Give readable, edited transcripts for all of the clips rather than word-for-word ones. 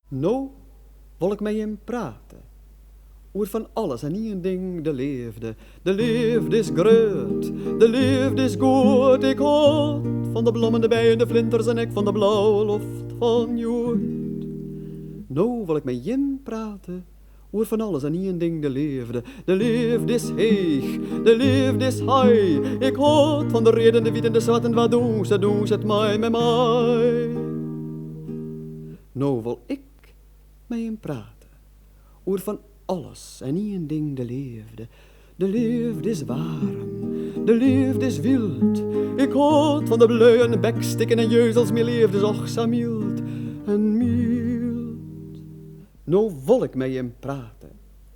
Nou wil ik met hem praten. Oer van alles en één ding de liefde. De liefde is groot, de liefde is goed. Ik houd van de bloemen, de bijen, de vlinders en ik van de blauwe lucht van jood. Nou wil ik met hem praten. Oer van alles en één ding de liefde. De liefde is heeg, de liefde is high. Ik houd van de reden, de wiet en de zwart en wat doen ze het mij met mij. Nou wil ik met hem praten. Oer van alles en één ding de liefde. De liefde is warm, de liefde is wild. Ik houd van de blauwe bekstikken en jeuzels. Mijn liefde is och zo mild en mild. Nou wil ik met hem praten.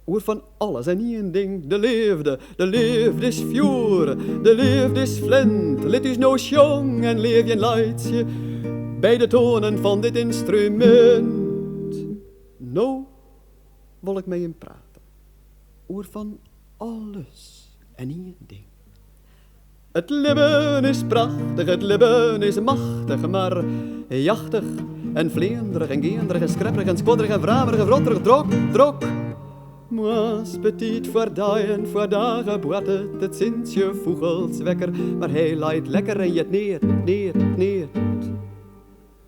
Oer van alles en één ding de liefde. De liefde is vuur, de liefde is flint. Lid is nou jong en leef je en leidt je bij de tonen van dit instrument. Nou wil ik met hem praten. Oer van alles en één ding. Het leven is prachtig, het leven is machtig, maar jachtig en vleenderig en geenderig en scrapperig en squadderig en vramerig en vrotterig, drok. Moas petit voor dagen, voor dagen boet het sinds je vogels wekker, maar hij laait lekker en je neert.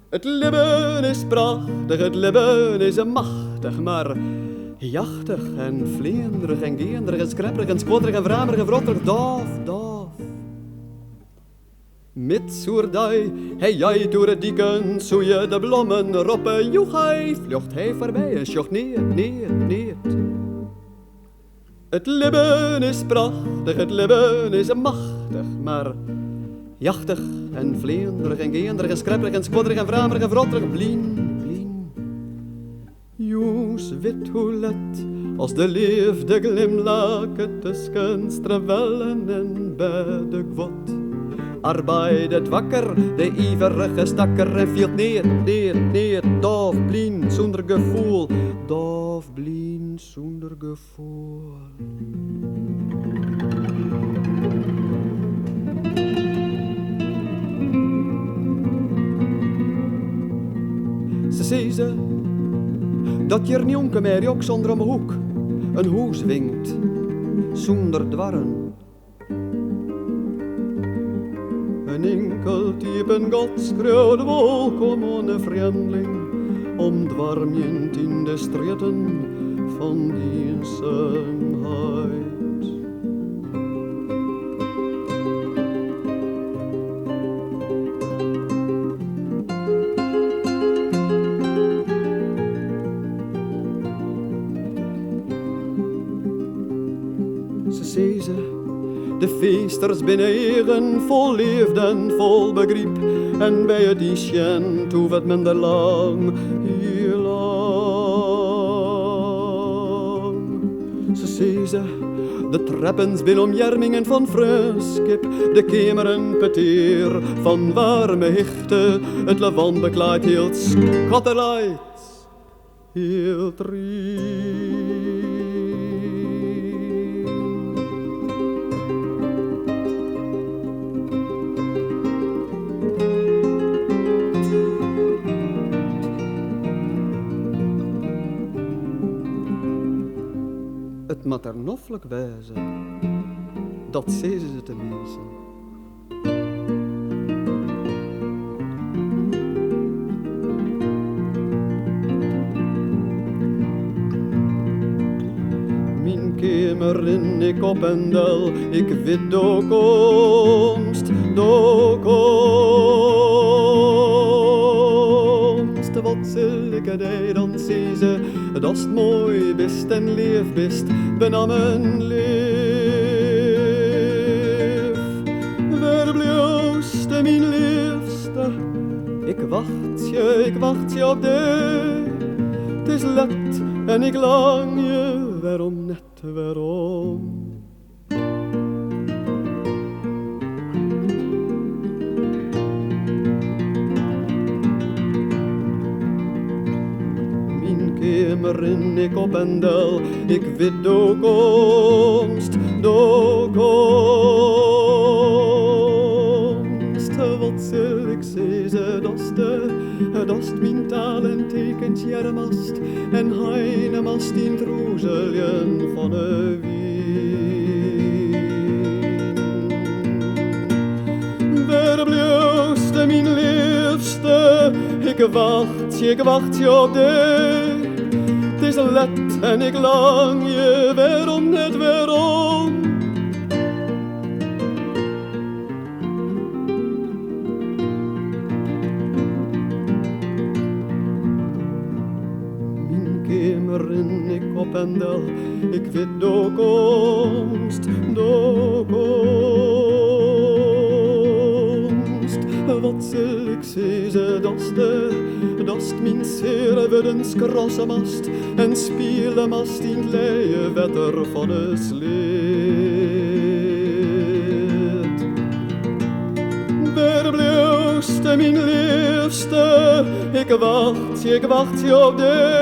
Het leven is prachtig, het leven is machtig, maar jachtig en vleenderig en geenderig en scrapperig en squadderig en vramerig en vrotterig, doof. Met soerdij, hij jij door het dieken, zo je de blommen roppen, joeg hij, vlucht hij voorbij en sjocht neert. Het leven is prachtig, het leven is machtig, maar jachtig en vleenderig en geenderig en scrapperig en squadderig en vramerig en vrotterig, blien. Joes wit hoe let, als de liefde glimlachen tussen stravellen en bedegwot. Arbeid het wakker, de iverige stakker en viel neer, doof, blien, zonder gevoel, Ze zei ze, dat je een jonke meer ook zonder om hoek, een hoes winkt, zonder dwarren. Een enkel type God schreeuwde welkom aan een vreemdeling, omdwarmjend in de streten van die eenzaamheid. Ze zei ze, de feesters binnen eigen vol liefde en vol begrip. En bij het isjen toe wat minder lang, heel lang. Ze zei ze, de treppens binnen omjermingen van fruskip. De kemeren peteer van warme hichte. Het lavand beklaait heel schatterlijt, heel triest. Het moet er noffelijk wezen, dat zeiden ze te mensen. Mijn kamer in ik op en del, ik weet doorkomst. Wat zul ik het dan zei ze, dat is mooi best en leef best, benam een leef. Waar blijfste mijn liefste, ik wacht je op de. Het is let en ik lang je, waarom net, waarom? Kamerin ik op en del, ik weet doorkomst. Wat zul ik zeggen, dat is de Datst mijn taal en tekent jermast en heinemast in troezeljen van de wien. Waar blijfste mijn liefste, ik wacht je op de. Het is let en ik lang je, waarom net waarom? En ik op en del, ik weet de komst, de komst. Wat zal ik zeggen, datst mijn servedens krossemast en spielemast in het leie wetter van de sleet. Waar blijfste mijn liefste, ik wacht je op de.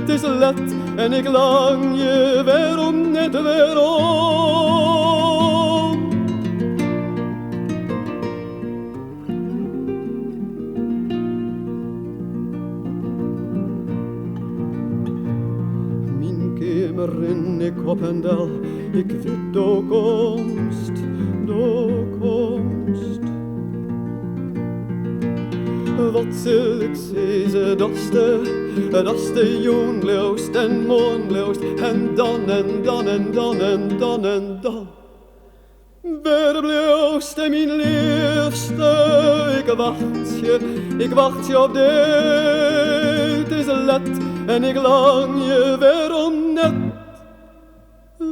Het is let en ik lang je, waarom net waarom? Mijn kamer in ik op en del, ik weet de komst, de komst. Wat zal ik zeggen, dat's de joenloost en moonloost en dan en dan en dan en dan en dan. Waar blijfste mijn liefste, ik wacht je op de. Het is let en ik lang je, waarom net?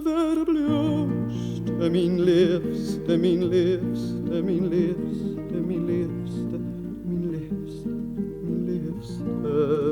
Waar blijfste mijn liefste, mijn liefste, mijn liefste, mijn liefste, mijn liefste, mijn liefste.